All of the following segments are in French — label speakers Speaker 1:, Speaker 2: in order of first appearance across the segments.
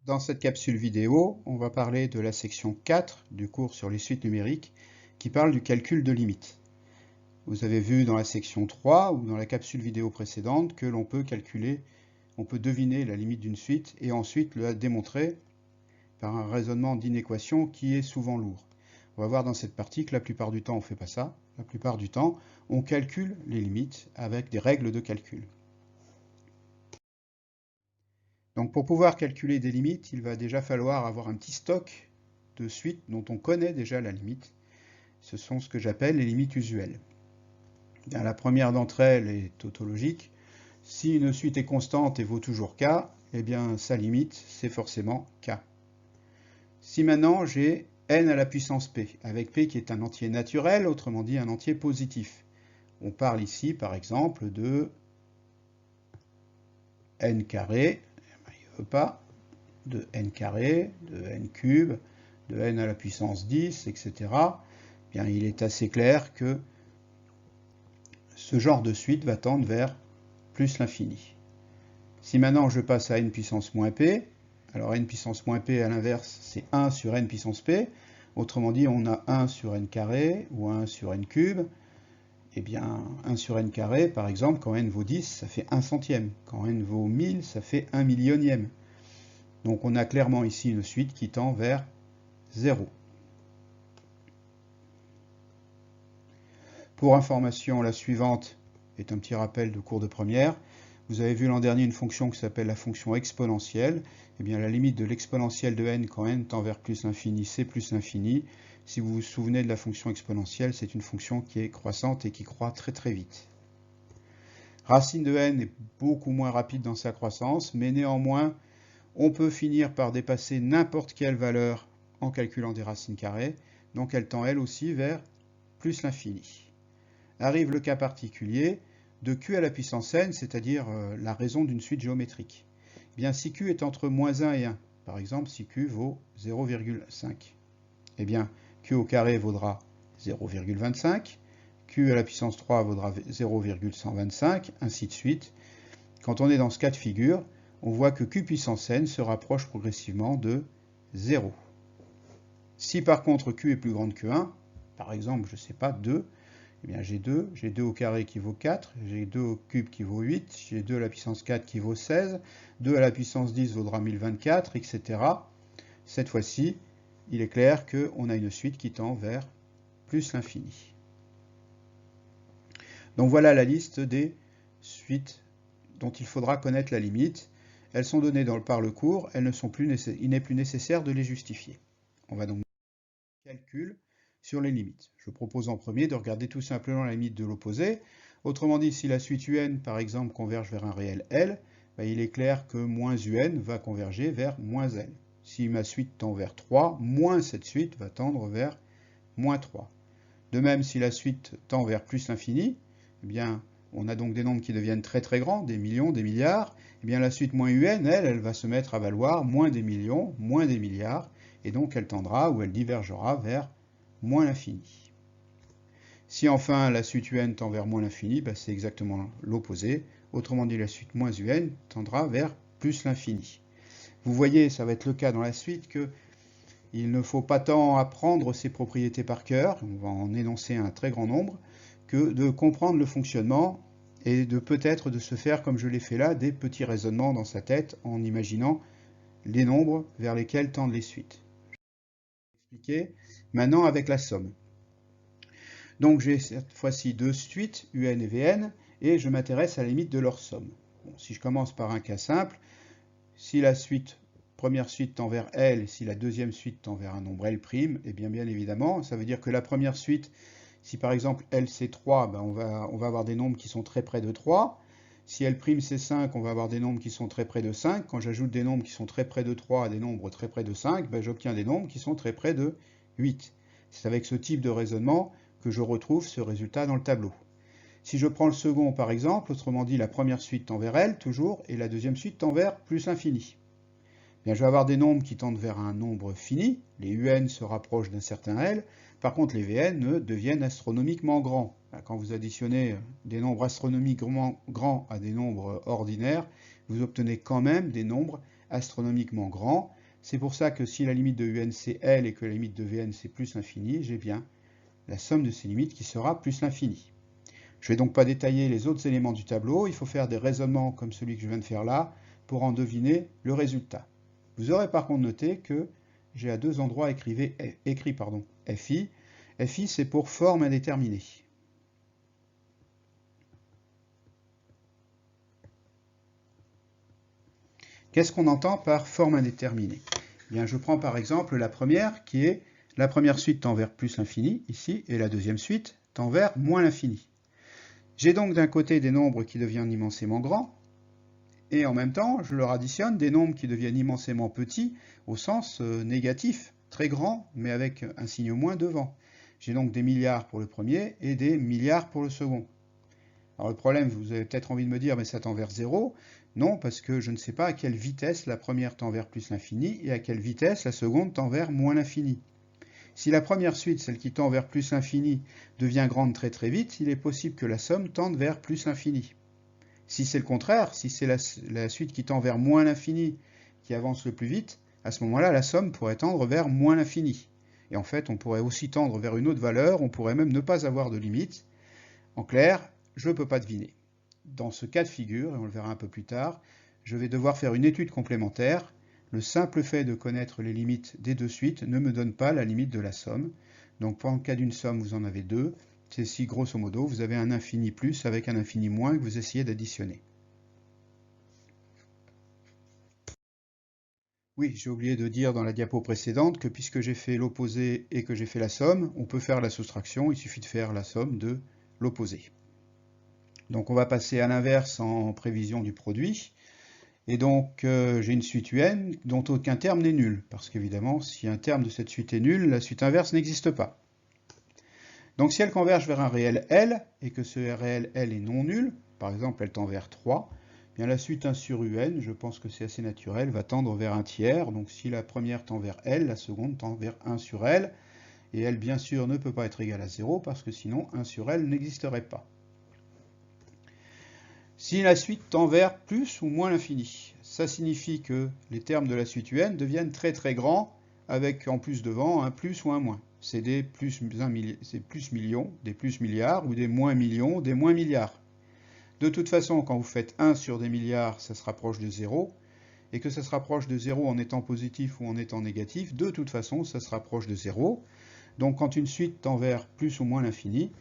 Speaker 1: Dans cette capsule vidéo, on va parler de la section 4 du cours sur les suites numériques qui parle du calcul de limites. Vous avez vu dans la section 3 ou dans la capsule vidéo précédente que l'on peut calculer, on peut deviner la limite d'une suite et ensuite la démontrer par un raisonnement d'inéquation qui est souvent lourd. On va voir dans cette partie que la plupart du temps on ne fait pas ça. La plupart du temps on calcule les limites avec des règles de calcul. Donc pour pouvoir calculer des limites, il va déjà falloir avoir un petit stock de suites dont on connaît déjà la limite. Ce sont ce que j'appelle les limites usuelles. Bien, la première d'entre elles est tautologique. Si une suite est constante et vaut toujours k, eh bien sa limite c'est forcément k. Si maintenant j'ai n à la puissance p, avec p qui est un entier naturel, autrement dit un entier positif. On parle ici par exemple de n carré, pas, de n carré, de n cube, de n à la puissance 10, etc. Bien, il est assez clair que ce genre de suite va tendre vers plus l'infini. Si maintenant je passe à n puissance moins p, alors n puissance moins p à l'inverse c'est 1 sur n puissance p, autrement dit on a 1 sur n carré ou 1 sur n cube. Eh bien 1 sur n carré par exemple quand n vaut 10 ça fait 1 centième, quand n vaut 1000 ça fait 1 millionième. Donc on a clairement ici une suite qui tend vers 0. Pour information, la suivante est un petit rappel de cours de première. Vous avez vu l'an dernier une fonction qui s'appelle la fonction exponentielle. Eh bien la limite de l'exponentielle de n quand n tend vers plus l'infini, c'est plus l'infini. Si vous vous souvenez de la fonction exponentielle, c'est une fonction qui est croissante et qui croît très très vite. Racine de n est beaucoup moins rapide dans sa croissance, mais néanmoins, on peut finir par dépasser n'importe quelle valeur en calculant des racines carrées, donc elle tend elle aussi vers plus l'infini. Arrive le cas particulier de q à la puissance n, c'est-à-dire la raison d'une suite géométrique. Eh bien, si q est entre moins 1 et 1, par exemple si q vaut 0,5, eh bien q au carré vaudra 0,25, q à la puissance 3 vaudra 0,125, ainsi de suite. Quand on est dans ce cas de figure, on voit que q puissance n se rapproche progressivement de 0. Si par contre q est plus grande que 1, par exemple, je ne sais pas, 2, eh bien j'ai 2 au carré qui vaut 4, j'ai 2 au cube qui vaut 8, j'ai 2 à la puissance 4 qui vaut 16, 2 à la puissance 10 vaudra 1024, etc. Cette fois-ci, il est clair qu'on a une suite qui tend vers plus l'infini. Donc voilà la liste des suites dont il faudra connaître la limite. Elles sont données par le cours, il n'est plus nécessaire de les justifier. On va donc calcul sur les limites. Je propose en premier de regarder tout simplement la limite de l'opposé. Autrement dit, si la suite un, par exemple, converge vers un réel L, il est clair que moins un va converger vers moins L. Si ma suite tend vers 3, moins cette suite va tendre vers moins 3. De même, si la suite tend vers plus l'infini, eh bien, on a donc des nombres qui deviennent très très grands, des millions, des milliards, eh bien la suite moins un, elle va se mettre à valoir moins des millions, moins des milliards, et donc elle tendra ou elle divergera vers moins l'infini. Si enfin la suite un tend vers moins l'infini, c'est exactement l'opposé. Autrement dit, la suite moins un tendra vers plus l'infini. Vous voyez, ça va être le cas dans la suite, que il ne faut pas tant apprendre ces propriétés par cœur, on va en énoncer un très grand nombre, que de comprendre le fonctionnement et de peut-être de se faire, comme je l'ai fait là, des petits raisonnements dans sa tête en imaginant les nombres vers lesquels tendent les suites. Expliquer maintenant avec la somme. Donc j'ai cette fois-ci deux suites, un et vn, et je m'intéresse à la limite de leur somme. Bon, si je commence par un cas simple, si la première suite tend vers L et si la deuxième suite tend vers un nombre L', eh bien évidemment, ça veut dire que la première suite, si par exemple L c'est 3, on va avoir des nombres qui sont très près de 3. Si L' c'est 5, on va avoir des nombres qui sont très près de 5. Quand j'ajoute des nombres qui sont très près de 3 à des nombres très près de 5, j'obtiens des nombres qui sont très près de 8. C'est avec ce type de raisonnement que je retrouve ce résultat dans le tableau. Si je prends le second par exemple, autrement dit la première suite tend vers L toujours, et la deuxième suite tend vers plus l'infini. Bien, je vais avoir des nombres qui tendent vers un nombre fini, les un se rapprochent d'un certain L, par contre les vn deviennent astronomiquement grands. Quand vous additionnez des nombres astronomiquement grands à des nombres ordinaires, vous obtenez quand même des nombres astronomiquement grand. C'est pour ça que si la limite de UN c'est L et que la limite de Vn c'est plus l'infini, j'ai bien la somme de ces limites qui sera plus l'infini. Je ne vais donc pas détailler les autres éléments du tableau, il faut faire des raisonnements comme celui que je viens de faire là pour en deviner le résultat. Vous aurez par contre noté que j'ai à deux endroits écrit FI. FI c'est pour forme indéterminée. Qu'est-ce qu'on entend par forme indéterminée? Bien, je prends par exemple la première qui est la première suite tend vers plus l'infini ici et la deuxième suite tend vers moins l'infini. J'ai donc d'un côté des nombres qui deviennent immensément grands et en même temps je leur additionne des nombres qui deviennent immensément petits au sens négatif, très grand mais avec un signe moins devant. J'ai donc des milliards pour le premier et des milliards pour le second. Alors le problème, vous avez peut-être envie de me dire, mais ça tend vers 0. Non, parce que je ne sais pas à quelle vitesse la première tend vers plus l'infini et à quelle vitesse la seconde tend vers moins l'infini. Si la première suite, celle qui tend vers plus l'infini, devient grande très très vite, il est possible que la somme tende vers plus l'infini. Si c'est le contraire, si c'est la suite qui tend vers moins l'infini qui avance le plus vite, à ce moment-là, la somme pourrait tendre vers moins l'infini. Et en fait, on pourrait aussi tendre vers une autre valeur, on pourrait même ne pas avoir de limite. En clair, je ne peux pas deviner. Dans ce cas de figure, et on le verra un peu plus tard, je vais devoir faire une étude complémentaire. Le simple fait de connaître les limites des deux suites ne me donne pas la limite de la somme. Donc pour le cas d'une somme, vous en avez deux. C'est si, grosso modo, vous avez un infini plus avec un infini moins que vous essayez d'additionner. Oui, j'ai oublié de dire dans la diapo précédente que puisque j'ai fait l'opposé et que j'ai fait la somme, on peut faire la soustraction, il suffit de faire la somme de l'opposé. Donc on va passer à l'inverse en prévision du produit. Et donc j'ai une suite UN dont aucun terme n'est nul, parce qu'évidemment, si un terme de cette suite est nul, la suite inverse n'existe pas. Donc si elle converge vers un réel L, et que ce réel L est non nul, par exemple elle tend vers 3, bien la suite 1 sur UN, je pense que c'est assez naturel, va tendre vers un tiers. Donc si la première tend vers L, la seconde tend vers 1 sur L, et L bien sûr ne peut pas être égal à 0, parce que sinon 1 sur L n'existerait pas. Si la suite tend vers plus ou moins l'infini, ça signifie que les termes de la suite UN deviennent très très grands, avec en plus devant un plus ou un moins. C'est des plus millions, des plus milliards, ou des moins millions, des moins milliards. De toute façon, quand vous faites 1 sur des milliards, ça se rapproche de 0, et que ça se rapproche de 0 en étant positif ou en étant négatif, de toute façon, ça se rapproche de 0. Donc quand une suite tend vers plus ou moins l'infini,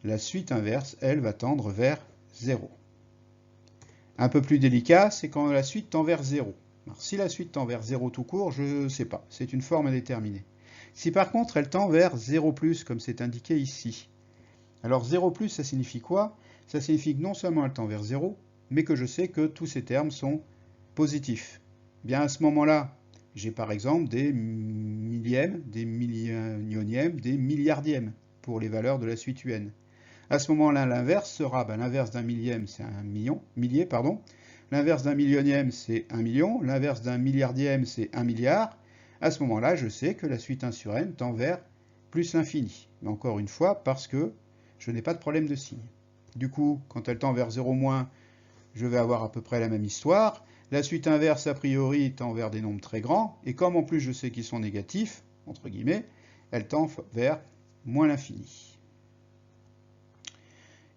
Speaker 1: la suite inverse, elle, va tendre vers 0. Un peu plus délicat, c'est quand la suite tend vers 0. Alors, si la suite tend vers 0 tout court, je ne sais pas, c'est une forme indéterminée. Si par contre elle tend vers 0+, comme c'est indiqué ici, alors 0+, ça signifie quoi? Ça signifie que non seulement elle tend vers 0, mais que je sais que tous ces termes sont positifs. Bien à ce moment-là, j'ai par exemple des millièmes, des millionièmes, des milliardièmes pour les valeurs de la suite UN. À ce moment-là, l'inverse sera, l'inverse d'un millième, c'est un millier, pardon. L'inverse d'un millionième, c'est 1 million. L'inverse d'un milliardième, c'est 1 milliard. À ce moment-là, je sais que la suite 1 sur n tend vers plus l'infini. Mais encore une fois, parce que je n'ai pas de problème de signe. Du coup, quand elle tend vers 0 moins, je vais avoir à peu près la même histoire. La suite inverse, a priori, tend vers des nombres très grands. Et comme en plus je sais qu'ils sont négatifs, entre guillemets, elle tend vers moins l'infini.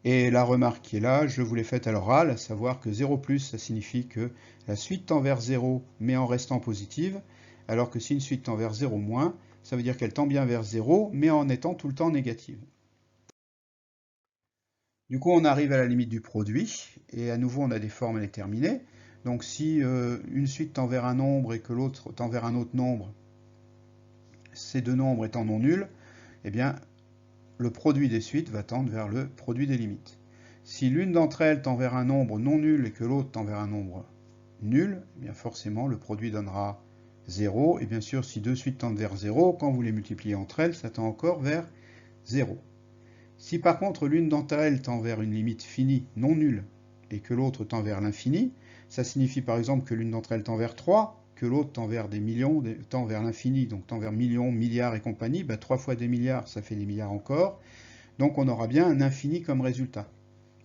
Speaker 1: Et la remarque qui est là, je vous l'ai faite à l'oral, à savoir que 0+, ça signifie que la suite tend vers 0, mais en restant positive, alors que si une suite tend vers 0-, ça veut dire qu'elle tend bien vers 0, mais en étant tout le temps négative. Du coup, on arrive à la limite du produit, et à nouveau, on a des formes indéterminées. Donc si une suite tend vers un nombre et que l'autre tend vers un autre nombre, ces deux nombres étant non nuls, eh bien, le produit des suites va tendre vers le produit des limites. Si l'une d'entre elles tend vers un nombre non nul et que l'autre tend vers un nombre nul, eh bien forcément le produit donnera 0. Et bien sûr, si deux suites tendent vers 0, quand vous les multipliez entre elles, ça tend encore vers 0. Si par contre l'une d'entre elles tend vers une limite finie non nulle et que l'autre tend vers l'infini, ça signifie par exemple que l'une d'entre elles tend vers 3, que l'autre tend vers des millions, tend vers l'infini, donc tend vers millions, milliards et compagnie, 3 fois des milliards, ça fait des milliards encore. Donc on aura bien un infini comme résultat.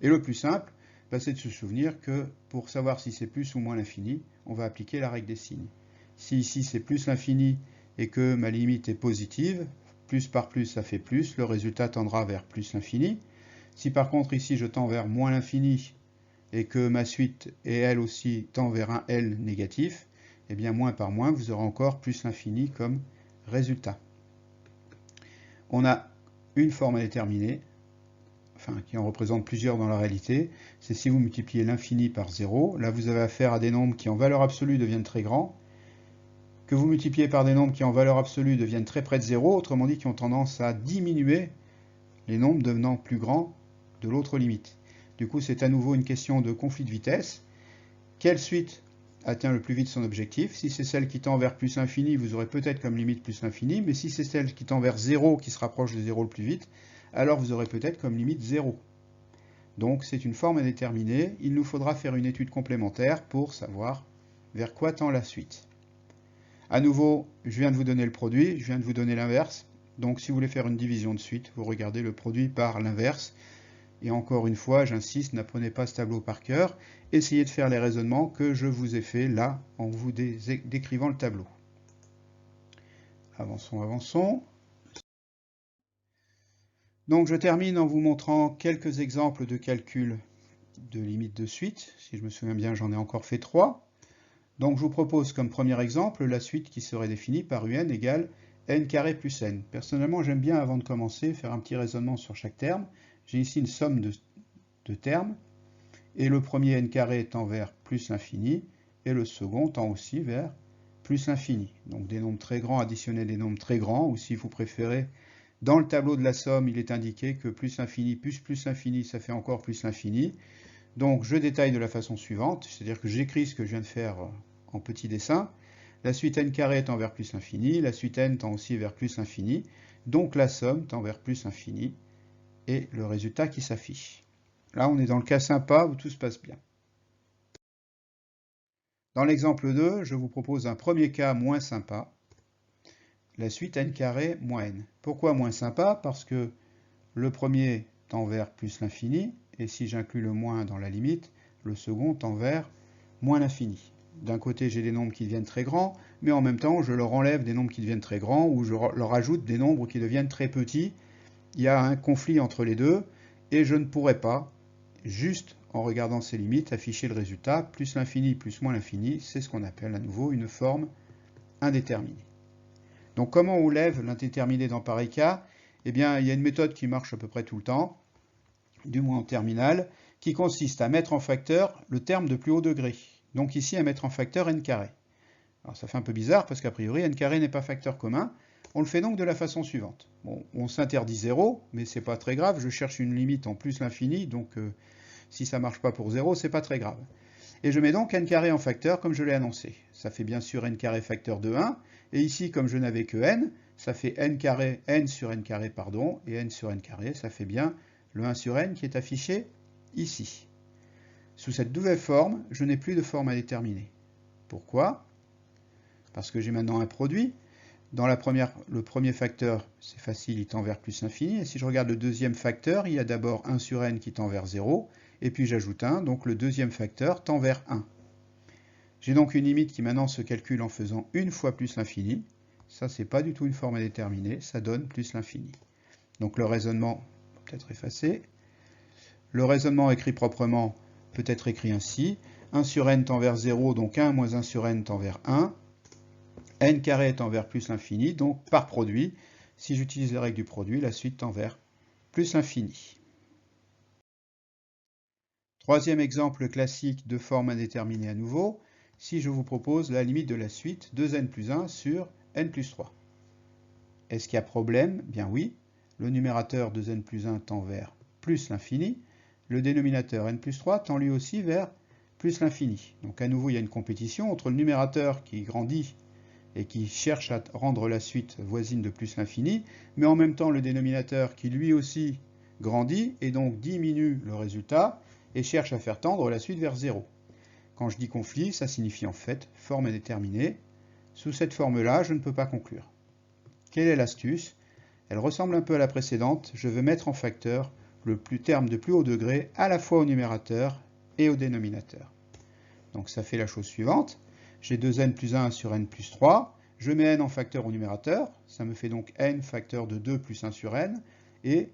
Speaker 1: Et le plus simple, passer de se souvenir que pour savoir si c'est plus ou moins l'infini, on va appliquer la règle des signes. Si ici c'est plus l'infini et que ma limite est positive, plus par plus ça fait plus, le résultat tendra vers plus l'infini. Si par contre ici je tends vers moins l'infini et que ma suite et elle aussi tend vers un L négatif, eh bien moins par moins vous aurez encore plus l'infini comme résultat. On a une forme à déterminer, enfin qui en représente plusieurs dans la réalité, c'est si vous multipliez l'infini par 0, là vous avez affaire à des nombres qui en valeur absolue deviennent très grands, que vous multipliez par des nombres qui en valeur absolue deviennent très près de 0, autrement dit qui ont tendance à diminuer, les nombres devenant plus grands de l'autre limite. Du coup c'est à nouveau une question de conflit de vitesse. Quelle suite atteint le plus vite son objectif? Si c'est celle qui tend vers plus l'infini, vous aurez peut-être comme limite plus l'infini, mais si c'est celle qui tend vers 0 qui se rapproche de 0 le plus vite, alors vous aurez peut-être comme limite 0. Donc c'est une forme à déterminer, il nous faudra faire une étude complémentaire pour savoir vers quoi tend la suite. À nouveau, je viens de vous donner le produit, je viens de vous donner l'inverse, donc si vous voulez faire une division de suite, vous regardez le produit par l'inverse. Et encore une fois, j'insiste, n'apprenez pas ce tableau par cœur, essayez de faire les raisonnements que je vous ai fait là en vous décrivant le tableau. Avançons, avançons. Donc je termine en vous montrant quelques exemples de calcul de limites de suite. Si je me souviens bien, j'en ai encore fait 3. Donc je vous propose comme premier exemple la suite qui serait définie par un égale n carré plus n. Personnellement, j'aime bien, avant de commencer, faire un petit raisonnement sur chaque terme. J'ai ici une somme de termes, et le premier n carré tend vers plus l'infini, et le second tend aussi vers plus l'infini. Donc des nombres très grands additionnés des nombres très grands, ou si vous préférez, dans le tableau de la somme, il est indiqué que plus l'infini plus l'infini, ça fait encore plus l'infini. Donc je détaille de la façon suivante, c'est-à-dire que j'écris ce que je viens de faire en petit dessin. La suite n carré tend vers plus l'infini, la suite n tend aussi vers plus l'infini, donc la somme tend vers plus l'infini, et le résultat qui s'affiche. Là, on est dans le cas sympa où tout se passe bien. Dans l'exemple 2, je vous propose un premier cas moins sympa, la suite n carré moins n. Pourquoi moins sympa? Parce que le premier tend vers plus l'infini, et si j'inclus le moins dans la limite, le second tend vers moins l'infini. D'un côté, j'ai des nombres qui deviennent très grands, mais en même temps, je leur enlève des nombres qui deviennent très grands, ou je leur ajoute des nombres qui deviennent très petits. Il y a un conflit entre les deux, et je ne pourrais pas, juste en regardant ces limites, afficher le résultat, plus l'infini plus moins l'infini, c'est ce qu'on appelle à nouveau une forme indéterminée. Donc comment on lève l'indéterminé dans pareil cas? Eh bien, il y a une méthode qui marche à peu près tout le temps, du moins en terminale, qui consiste à mettre en facteur le terme de plus haut degré. Donc ici, à mettre en facteur n carré. Alors ça fait un peu bizarre parce qu'a priori, n carré n'est pas facteur commun. On le fait donc de la façon suivante. Bon, on s'interdit 0, mais c'est pas très grave. Je cherche une limite en plus l'infini, donc si ça marche pas pour 0, c'est pas très grave. Et je mets donc n carré en facteur comme je l'ai annoncé. Ça fait bien sûr n carré facteur de 1. Et ici, comme je n'avais que n, ça fait n carré, n sur n carré, pardon, et n sur n carré, ça fait bien le 1 sur n qui est affiché ici. Sous cette nouvelle forme, je n'ai plus de forme à déterminer. Pourquoi? Parce que j'ai maintenant un produit. Dans le premier facteur, c'est facile, il tend vers plus l'infini. Et si je regarde le deuxième facteur, il y a d'abord 1 sur n qui tend vers 0. Et puis j'ajoute 1, donc le deuxième facteur tend vers 1. J'ai donc une limite qui maintenant se calcule en faisant une fois plus l'infini. Ça, c'est pas du tout une forme à déterminer, ça donne plus l'infini. Donc le raisonnement peut être effacé. Le raisonnement écrit proprement peut être écrit ainsi. 1 sur n tend vers 0, donc 1 moins 1 sur n tend vers 1. N carré tend vers plus l'infini, donc par produit, si j'utilise les règles du produit, la suite tend vers plus l'infini. Troisième exemple classique de forme indéterminée à nouveau, si je vous propose la limite de la suite 2n plus 1 sur n plus 3. Est-ce qu'il y a problème? Bien oui. Le numérateur 2n plus 1 tend vers plus l'infini. Le dénominateur n plus 3 tend lui aussi vers plus l'infini. Donc à nouveau, il y a une compétition entre le numérateur qui grandit et qui cherche à rendre la suite voisine de plus l'infini, mais en même temps le dénominateur qui lui aussi grandit et donc diminue le résultat et cherche à faire tendre la suite vers 0. Quand je dis conflit, ça signifie en fait forme indéterminée. Sous cette forme-là, je ne peux pas conclure. Quelle est l'astuce? Elle ressemble un peu à la précédente. Je veux mettre en facteur le terme de plus haut degré à la fois au numérateur et au dénominateur. Donc ça fait la chose suivante. J'ai 2n plus 1 sur n plus 3. Je mets n en facteur au numérateur. Ça me fait donc n facteur de 2 plus 1 sur n. Et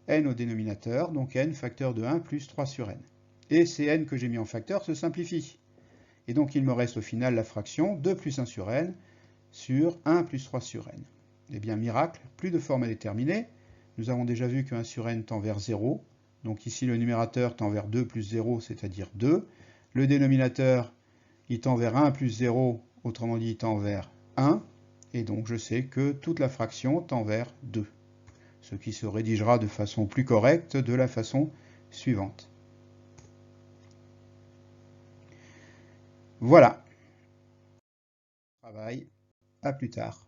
Speaker 1: n au dénominateur, donc n facteur de 1 plus 3 sur n. Et ces n que j'ai mis en facteur se simplifient. Et donc il me reste au final la fraction 2 plus 1 sur n sur 1 plus 3 sur n. Eh bien, miracle, plus de forme à déterminer. Nous avons déjà vu que 1 sur n tend vers 0. Donc ici, le numérateur tend vers 2 plus 0, c'est-à-dire 2. Le dénominateur, il tend vers 1 plus 0, autrement dit, il tend vers 1. Et donc, je sais que toute la fraction tend vers 2. Ce qui se rédigera de façon plus correcte de la façon suivante. Voilà. Travail. À plus tard.